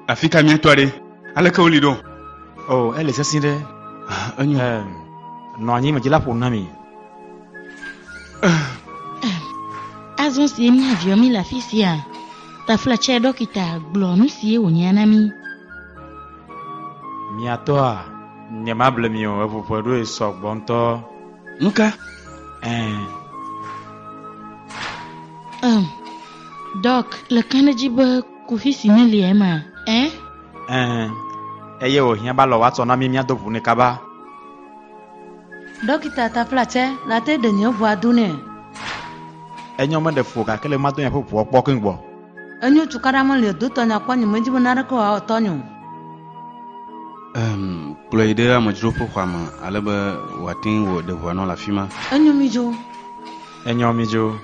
Africa mi toi de. Ale ka oli do. Oh, elle est assise de. Non, ni me dit la pour nami. Azon si mi avio mi la fisia. Ta flache dokita glonu si o nyanami. Mi atoa. Nyamable mi o vous pouvez so bonto. Nuka. Doc, le kanajiba kufi sineli ema. Eye o hia ba lo wa so na mi ado bu ni kaba. Dokita ta flache la te de nyo voa dune. Enyo me de fuga kele ma to yan fu po kin gbo. Enyo chukara mo le do to nya kwa nyi meji bonara ko a otonyo. Ploide a mojro po kwa ma alebe watin wo de voa non la fima. Enyo mijo.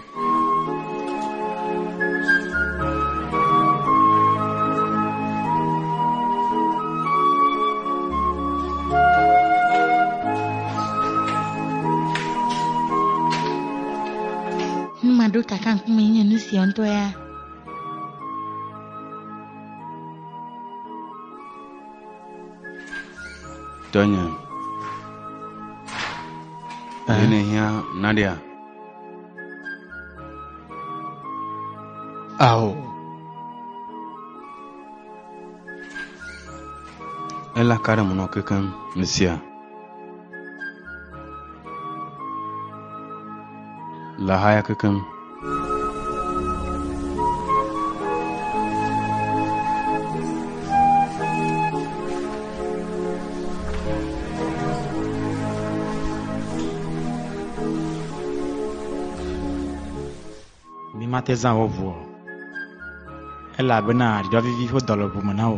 Madu kakang kuminya nusi onto ya. Tonya. Ene hia Nadia. Ao. Ela cara mono kekan Messia. La haya kekan. Mi matezan au vous. Elle a bena, il doit vivre dans le boumana.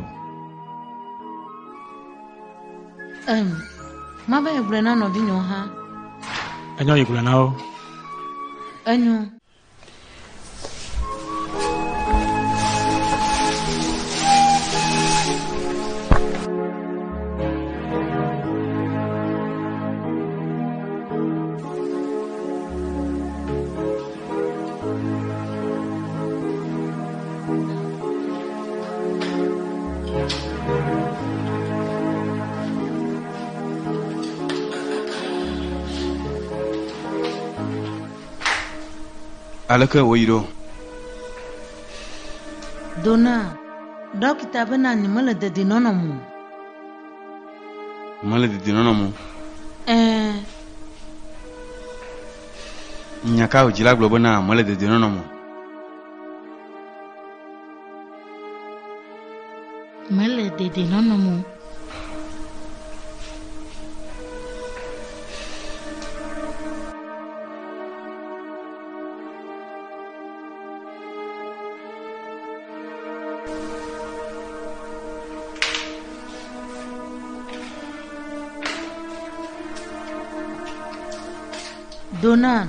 Ma ba egrena no vinyo ha. Enyo yigula nao. Enyo. Alaka oiro. Dona, dokita bena ni mala de dinonomu. Mala de dinonomu. Nyaka o jila globo na mala de dinonomu. Mala de dinonomu. Donan.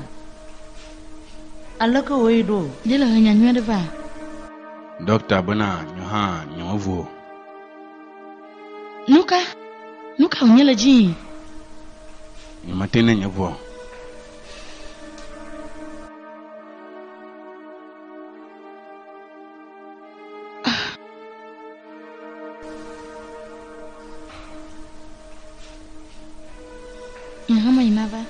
Alaka oido. Dila hanya nywede ba. Doctor bana nyoha nyovu. Nuka unyela ji. Matene nyovu. Nyahama inava.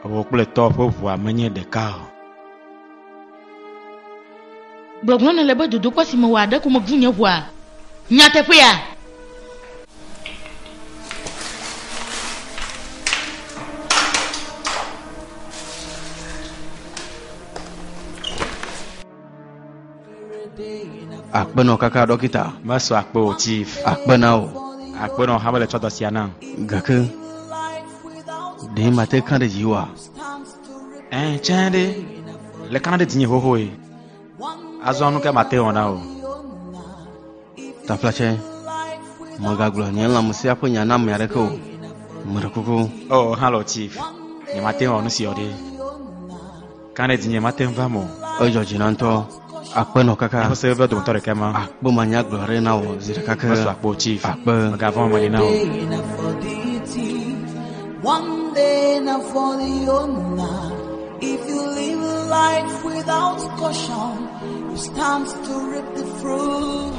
Au kple tɔ ƒe ʋua menye ɖeka o. Gbɔgbɔn le be dodo kɔ si me wɔ aɖe ko me vu nye ʋua. Nyateƒea. Akpeno kaka dokita. Maso akpo chief. Akpenao. Akpeno habale chodo siana. Gake. De mate kan de jiwa. Chande. Le kan de dinye hohoe. Azo anu ke mate ona o. Ta flache. Magaglo nyela musia po nyana mereko. Murakuku. Oh, hello chief. Ni mate onu si ode. Kan de dinye mate mvamo. Ojo jinanto. Akpeno kaka. Ko se be do tore kema. Akpo manya glore na o zira kaka. Maso akpo chief. Akpo. Magavon mali na o. One day now for the owner. If you live life without caution, you stand to reap the fruit.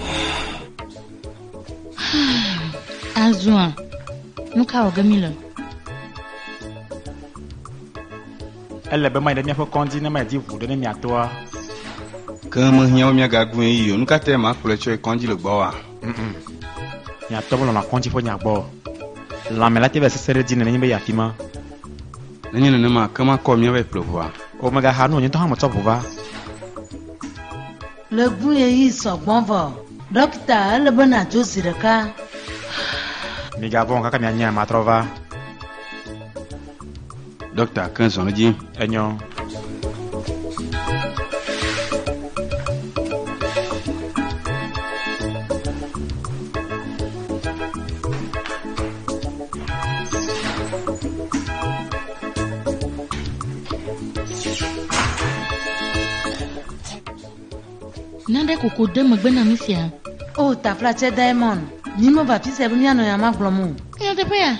Azua. Nuka ogamilo. Elle be mai de mi fo kondi na mai di vu de mi atoa. Kama hiao mia gagun iyo. Nuka te ma kulecho konji le gbawa. Ni atobo na kondi fo nya gbo. La me la te be sere di na ni be ya fima. Nenye nema kama ko mia be pleuvoir. O mega ha no ni to ha mo to buva. Le gun yi sogbon vo. Docteur le bona jo ziraka. Mi gavon kaka mi anya ma trova. Docteur 15 ans dit. Enyo. Nande kuku de magbena misia. Oh, ta flache diamond. Ni mo ba fi se bi ano ya ma gblomu. Ya te paya.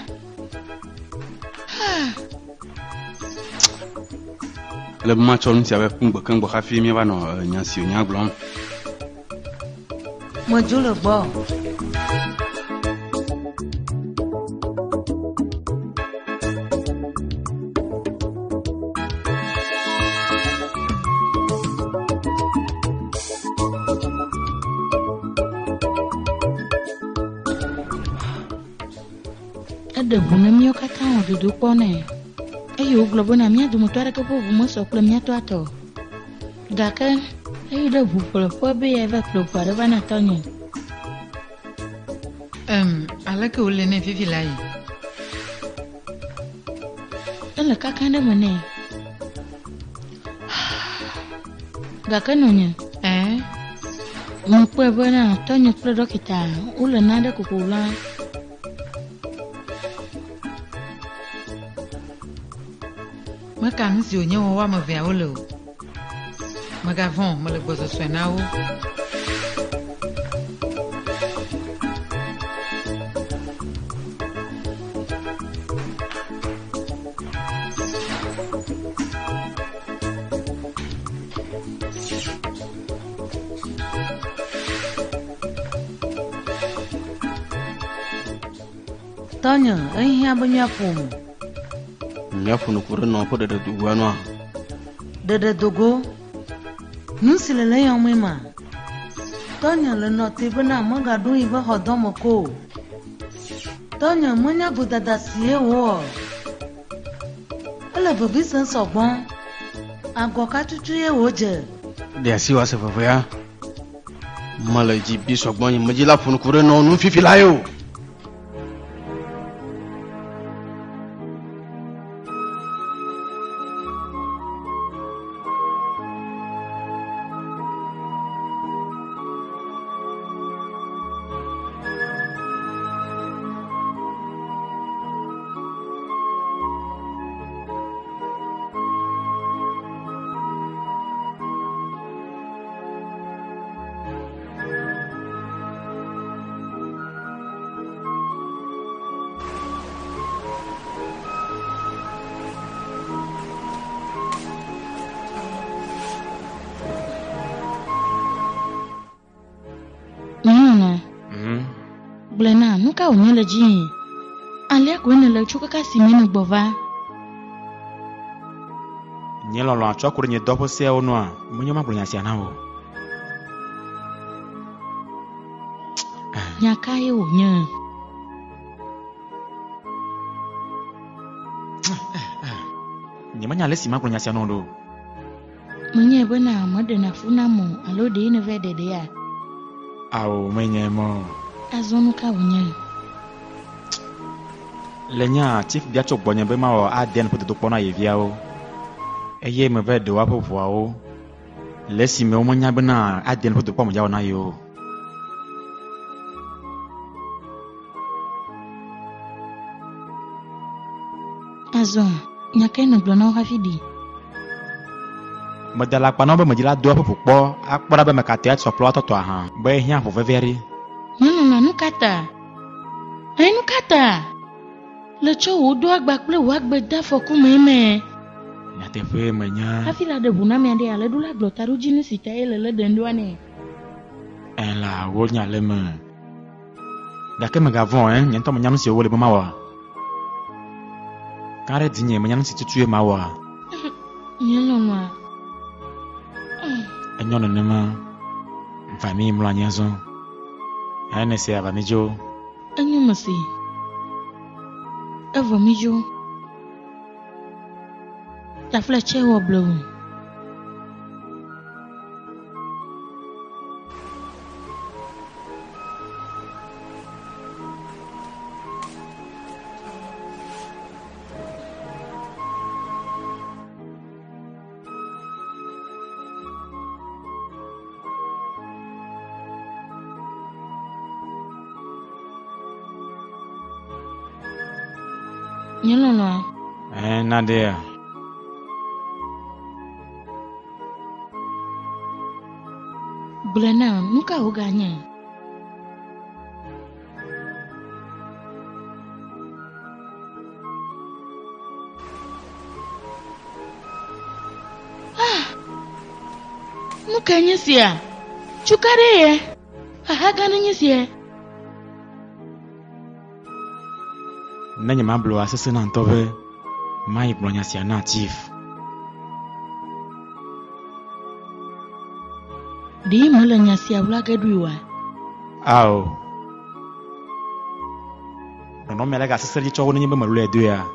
Le match on si avec pungbo kan bo khafi mi ba no nyansi nyaglom. Mo jo le gbo. Ada bunga mio kata o dudu pone. Ayo globo na mia du motore ke po bu mo so kle mia to ato. Gaka ayo da bu polo po be ya va plo pa ba na tonye. Ala ke ole ne fifi lai. Ala kaka nda mane. Gaka nonye. Mo po ba na tonye pro dokita. Ula nada kukula. Maka nsi onye wa ma via olo. Magavon mo le gbozo swena o. Tonyo, ai ha bonya pum. Mia funu kure no po de dugu anwa. Dede dogo. Nusile le yon mima. Tonyo le no te bana manga do iba hodomo ko. Tonyo monya budada sie wo. Ala bobi san sogbon. Agoka tutu ye woje. De asi wa se fofo ya. Malaji bi sogbon yin majila funu kure no nu fifi layo. Blena nuka onyele ji. Ale kwene le chuka ka simene gbova. Nye lolo acho kuru nye dopo se onu a. Munyo ma bunya sia na o. Nyaka ye onye. Nye manya le si ma bunya sia no do. Mwenye bena mode na funa mo alo de ine ve de ya. Ao menye mo. Azonu ka wonye. Lenya chief bia chok bonye be ma o aden pote to pona yevia o. Eye me ve de wa popo o. Lesi me o monya bena aden pote po mo ja na yo. Azon, nyake no blono hafidi. Madala kpana be madila do popo po akpara be me katia soplo to ha. Be hia fo veveri. No nukata. Ai nukata. Le cho wo do agba kple wo agbe da foku meme. Ya te fe menya. Afila de buna me ande ale dula glotaru jinu sita ele le dendo ane. En la wo nya le me. Da ke me gavon nyento me nyam si wo le be ma wa. Kare dinye me nyam si tutue ma wa. Nyelo ma. Enyo ne ma. Famille mlo anyazo. Ane se ava mijo. Enyo masi. Eva mijo. Ta fleche wo blow. Nyelo no. Nadia. Bulana nuka uganya. Nuka nyesia. Chukare ye. Hahaga nyesia. Nanya mablo asese na ntobe. Mai blonya sia na chief. Di mulanya sia ulaga duwa. Ao. No me lega asese li chogo nyimbe malule edu ya.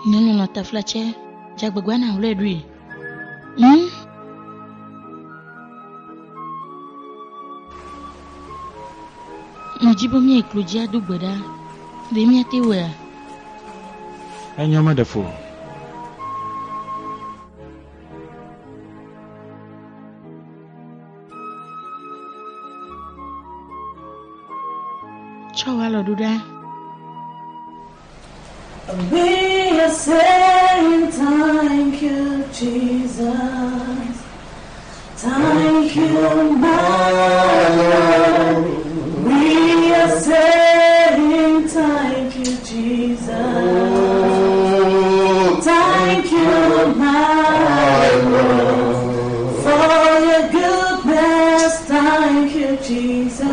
Nyelo no ta fleche. Jagbagwana ule dui. Majibu mi eklujia dugbeda. De mi ati we. Enyo me defo. Chawalo duda. We are saying thank you, Jesus. Thank you, my Lord. We are saying thank you, Jesus. Thank you, my Lord, for your goodness. Thank you, Jesus.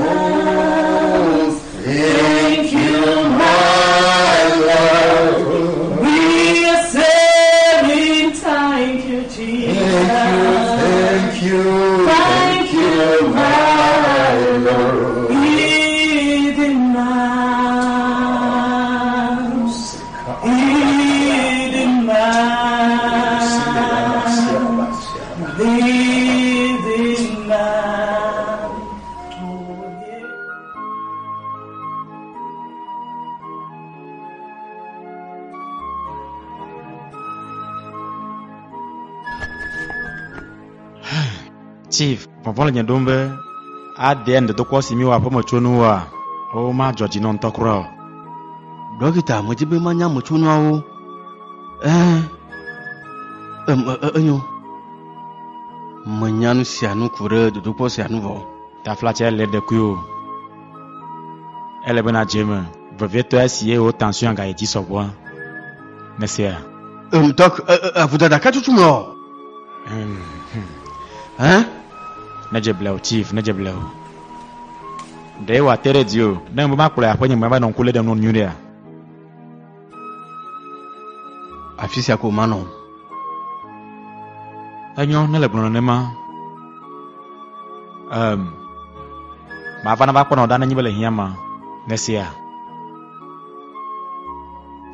Thank you, my Lord. We are saying thank you, Jesus. Thank you, my Lord. Eden mouse, Eden mouse, Eden mouse. Chief, pavola nyadombe. Aden de dokwa simi wa pomo chonu wa. O ma George non tokro. Dọkịta mojibe manya mochunu awo. Enyo. Manyanu sianu kure dudupo sianu vo. Ta flache le de kuyo. Ele bena jeme. Veveto asiye o tension ga edi sobo. Nesia. Doc, avudada katutumo. Najebleo chief, najebleo. De wa tere dio. Na mbuma kula aponye mbaba non kule de non nyuria. Afisi ako mano. Enyo ne le blono nema. Ma vana ba kono dana nyibele hiama. Nesia.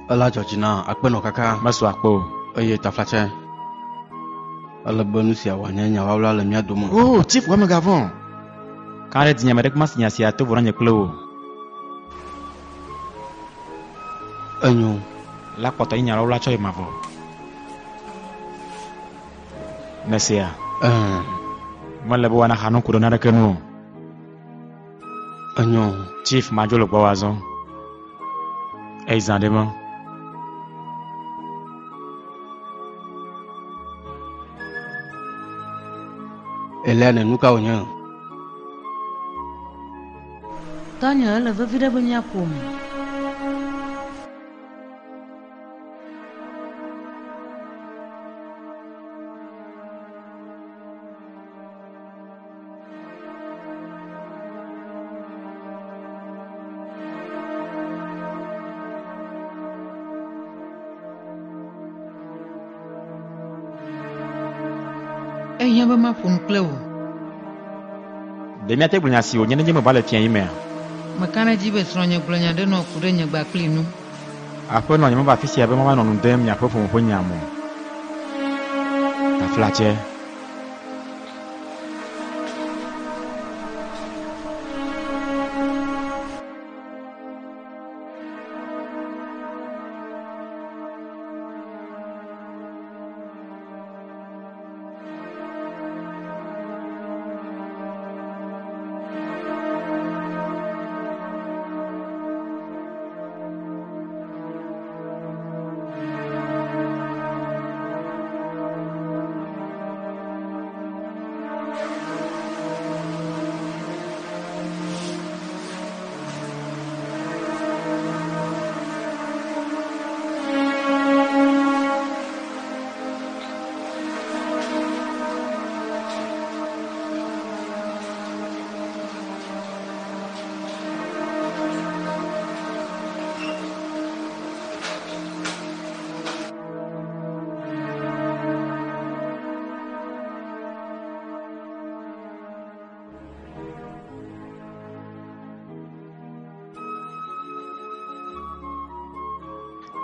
Ala Georgina, akpeno kaka. Maso akpo. Oye taflache. ala bonus ya wanyanya wala la mia duma. Oh, chief wa megavon. Quand elle dit nyamere mas nyasi ato voranye klo. Anyo. La poto inyara wala choy mavo. Nesia. Mala bo wana hanu kudona na kenu. Anyo. Chief majolo bawazo. Ezandema. Elene nuka onya. Tonya le va vide benya pom. Yamba ma pom kleu. Demia te bunya si o nyene me bale tian yime. Makana jibe sronye bunya de no kude nya gba klinu. Apo no nyama ba fisi abe mama no ndem nya fofo mo nyamo. Ta flache.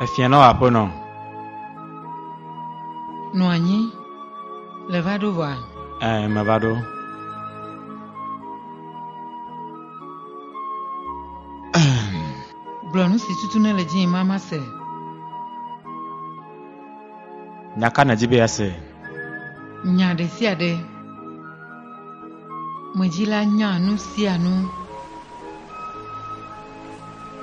Efiano apo no. Noanyi. Levado va. Mavado. Blonu si tutune le jin mama se. Nyaka na jibe ase. Nya de si ade. Mojila nya nu si anu.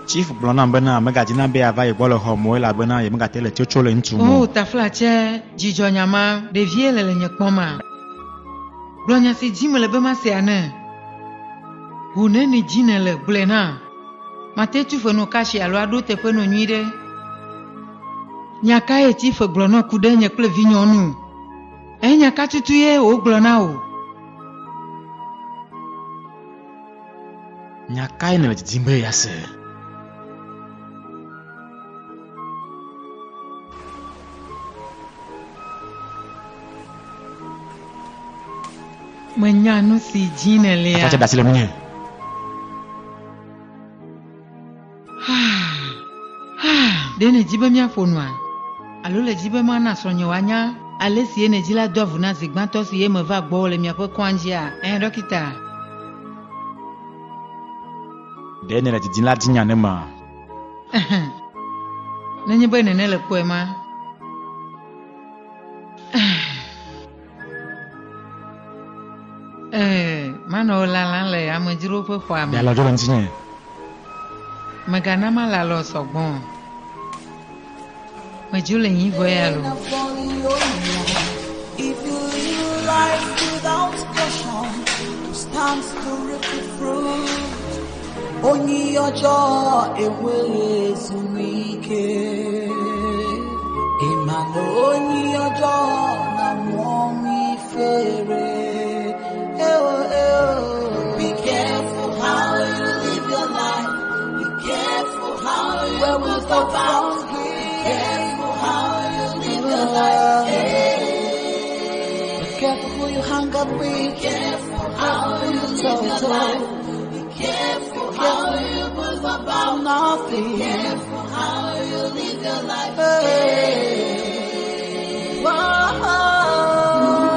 Chief blona mbena megajina be ava igbolo homo la bena ye megatele chochole ntumo. Oh, ta flache jijo nyama de vie le nyekpoma. Blonya si jime le be ma se ane. Une ni jine le blena. Mate tu fe no kashi alo ado te fe no nyide. Nyaka e ti fe blona kude nyekle vinyonu. Nyaka tutuye o blona o. Nyaka ine le jimbe yase. Menyanu si jine le ya. Acha dasile mwenye. Dene jibe mia fonwa. Alo le jibe ma na sonyo wanya. Ale si ene jila dovu na zigbanto si ye me va gbo le mia pe kwanjia. Dokita. Dene le jidin la dinya ne ma. Nenye be nene le poema. Mano la le amejiro pe kwa ma. Ya la jolo ntinye. Magana ma lo sogbon. Majule yin voyalo. If you live life without caution, you stand to reap the fruit. Only your joy is weak. Imano only your joy na mommy fere. Be careful how you live your life. Be careful how you move about. Be careful how you live your life. Be careful who you hang up with. Be careful how you live your life. Be careful how you move about. Nothing. Be careful how you live your life. Wow.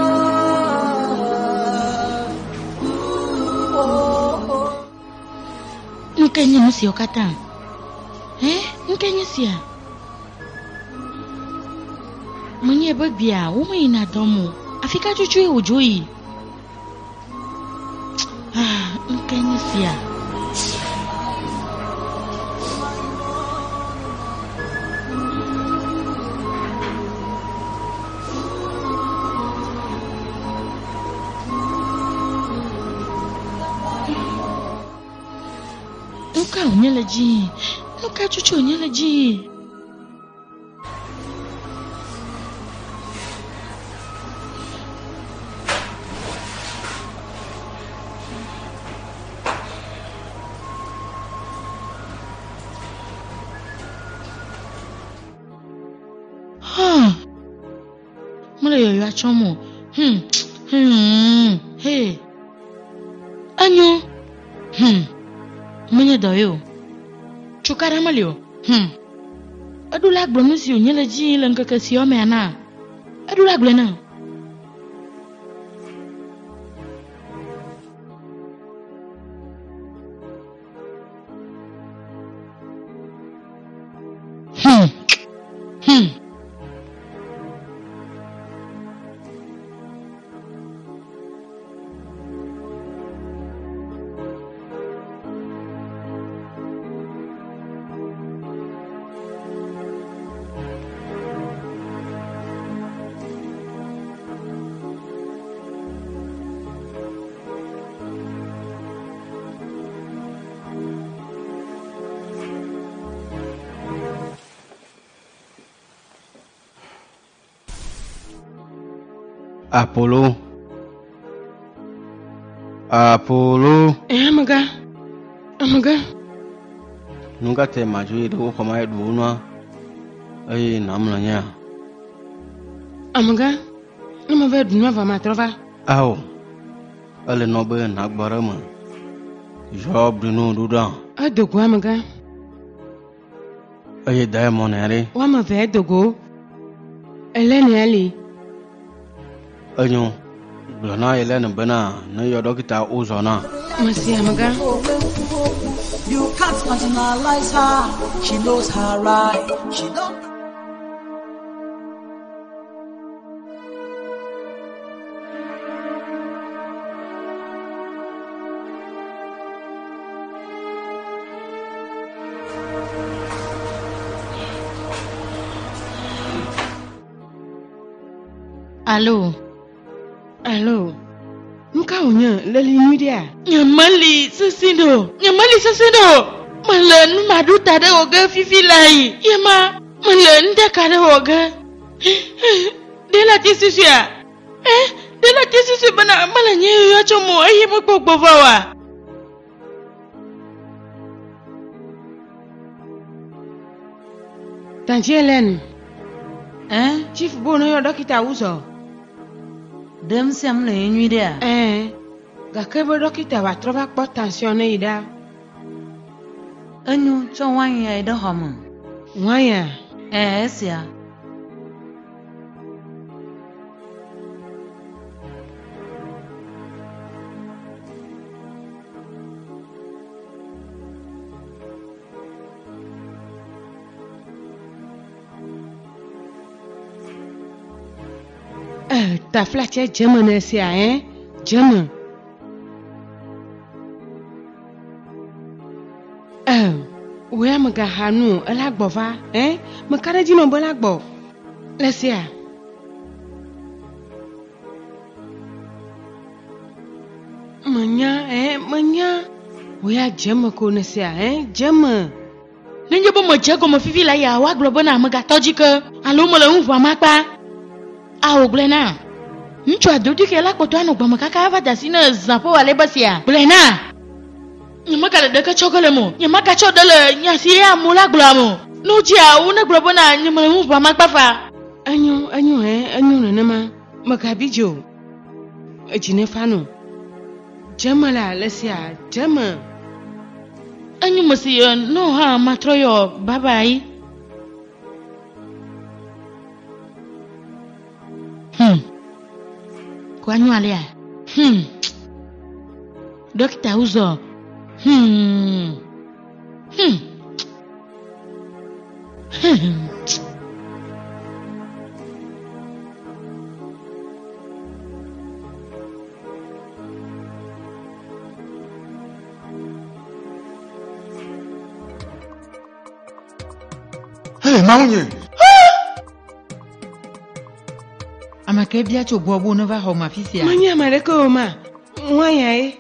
Nkenya nusi okata. Nkenya sia. Mwenye babia, ume ina domo. Afika chuchu ujui. Nkenya sia. Nuka unyele ji. Nuka chuchu unyele ji. Yo achomo. Hey. Anyo. Mwenye doyo. Chukara malio. Adula gbromusi onyele ji lenka si ome ana. Adula gblena. Apollo. Amaga. Nunca te majui do koma eduna. Namlanya. Amaga. Numa ve dunwa va matrova. Aho. Ale no be na gbarama. Job dinu duda. Adogo amaga. Diamond ere. Wa ma ve dogo. Eleni ali. Anyo. Blana eleni bena na yo dokita uzona. Masi amaga. You can't marginalize her. She knows her right. She don't. Allo. Nka unya leli media. Nyamali sesindo. Malen maduta de oga fifi lai. Yema malen de kare oga. De la tisisia. De la tisisia bana malanye yo chomo ayi mo gbogbowa. Tanti Helen. Chief bono yo dokita uzo. Dem siam le nyu dia. Gakebo dokita wa trova po tension ida. Anyu cho wanya ida homo. Wanya. Sia. Ta flatie German sia German. We am ga hanu alagbova makara jino bolagbo. Lesia. Manya. We are German ko nesia German. Nenje bo mo jago mo fifi la ya wa globo na maga tojika. Alo mo le unwa makpa. Blena. Nchwa dodi ke la koto anu gbama kaka ava dasina zapo wale basia. Blena. Nyamaka de ka chokole mo. Nyamaka chodele nyasi ya mula glamo. Nuja una globona nyamale mu ba makpafa. Anyu nenema. Makabijo. Ejine fanu. Jamala lesia jama. Anyu masiyo no ha matroyo babai. Kwa nywalea. Dokita uzo. Hey, Mamunye. Amake bia cho bobo no va ho mafisia. Manya mareko ma. Mwanya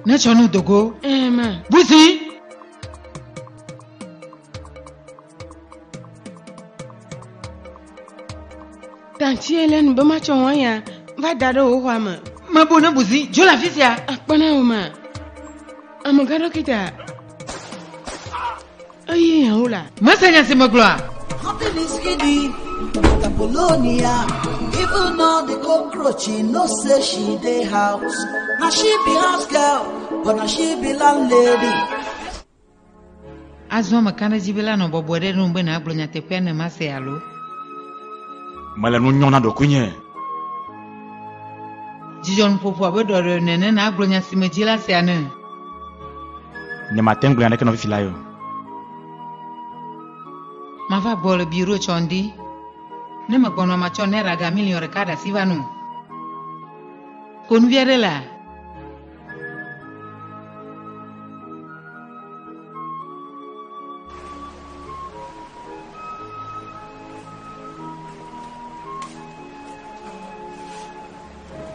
Na chonu dogo. ma. Busi. Tanti Helen ba ma cho mwanya. Va dado o wa ma. Mabona busi, jo la fisia. Akpana o ma. Amagaro kita. Aye ya ola. Masanya se magloa. Happiness giddy, APOLONIA. Even though the cockroach, no say she dey house. Now she be house girl, but now she be landlady. Azwa makana jibela no bobore rumbe na ablonya tekwe na mase alo. Mala no nyona do kunye. Jijon popo abodoro nene na ablonya simejila se ane. Ne matin gblana ke no filayo. Mava bolo biro chondi. Ne makono machone raga milion rekada sivanu. Konviere la.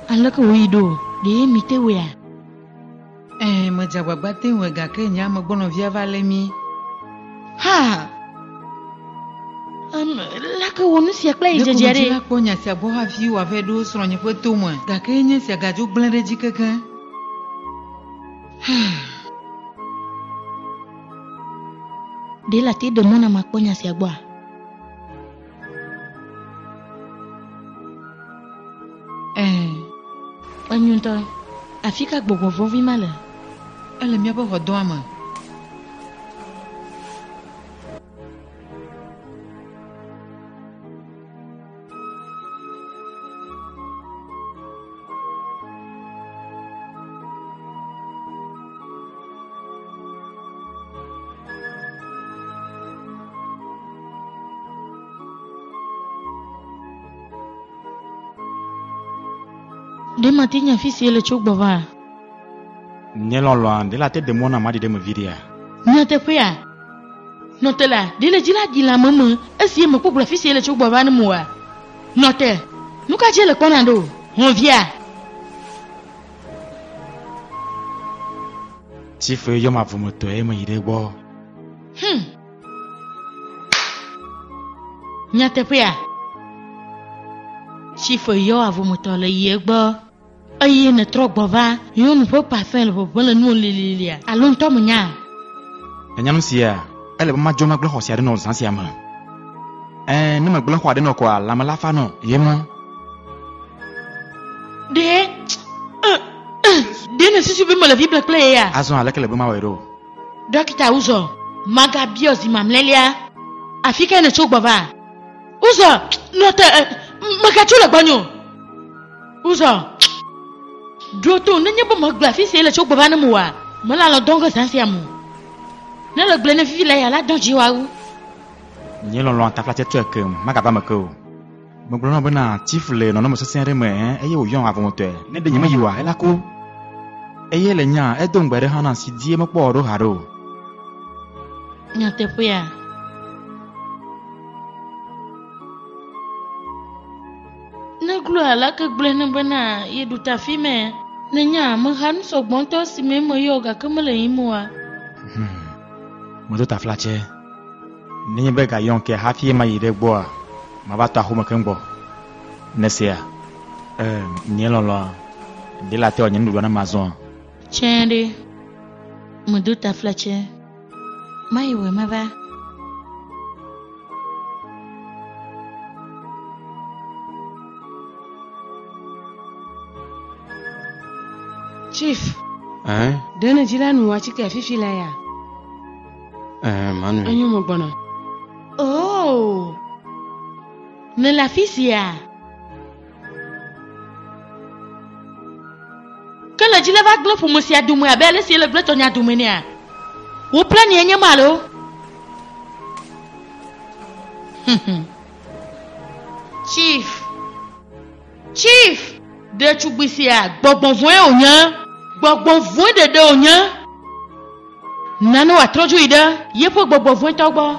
Alaka wido, de mite wea. Majaba bate wega ke nyama bono via valemi. Ha! Laka wonu si akla ijejere. La ponya si abo ha fi wa ve do sronye po to mo. Ga ke nye si aga jo blende jikeke. De la ti de mona makonya si agba. Anyunto. Afika gbogbo vovi male. Ele mi abo hodo ama. De matinya fisi ele chugba va. Nyelolo de la tête de mon amadi de me viria. Nyote pia. Notela, de le jila jila mama, esi me ko fisi ele chugba va nmoa. Note. Nuka jele konando. On via. Chifu yo ma vumoto e me ire bo. Nyote pia. Chifo yo avomoto le yegbo. Aye ne trogbo va, yo ne peut pas faire le bobole nous lilia. Allons tom nya. Enyanu sia, ele ba ma joma glo hosia de no sansia ma. Ne ma glo ho de no kwa la mala fa no, yemo. De ne susu be mo la bible play ya. Azon ala kele ba ma wero. Dokita uzo, maga biozi mamlelia. Afika ne chogbo va. Uzo, note makachula banyo. Uzo. Droto nanya ba magba fi se le chogba ba na muwa. Mala lo dongo sansia mu. Na le blene fi la ya la donji wa u. Nyelolo ta fla tete ke maga ba mako. Mo glo no bana chief le no no mo senre me eye o yon avomoto. Ne de nyima yiwa ela ko. Eye le nya e don gbere hana si die mo kporo haro. Nyote puya. Naglu ala ke blene bana ye duta fime. Nenya menghan so bonto si memo yoga kemele imua. Mo do ta flache. Ni be ga yon ke hafi ma yire gbo. Ma ba ta ho mo ken gbo. Nesia. Nyelolo. De la te onye ndu na mazon. Chende. Mo duta flache. Maiwe mava. Chief. Dana jila nu wa chike fifi la ya. Manu. Anyo mo gbona. Oh. Ne la fisia. Que le jila va glo pour monsieur Adoumé abel si le glo tonya Adoumé. Où plan y a malo? Chief, de chubisia, bon voin au nyan, bon voin de deux au nyan. Nano a trop joué de, y'a pas bon voin tobo.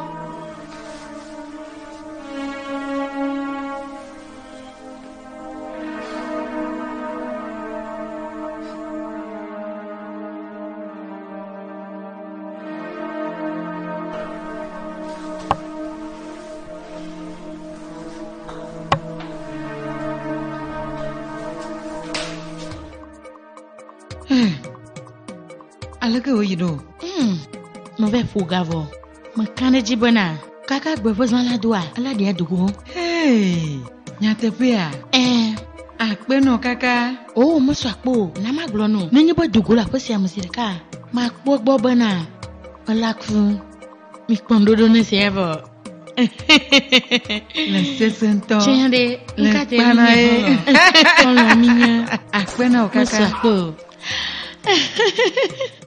Alaga oyido. Mauvais fou gavo. Ma kane jibona. Kaka besoin la doa. Ala dia dugo. Hey, nyate pia. Akpeno kaka. Oh, mo swakpo. Na maglono. Nenye bo dugo la pesi amusirika. Ma kpo bobana. Alakfu. Mi kondodo ne sevo. Le sesento. Chende. Le Nkate panae. On la minya. Akpeno Mo kaka. swakpo. Hey,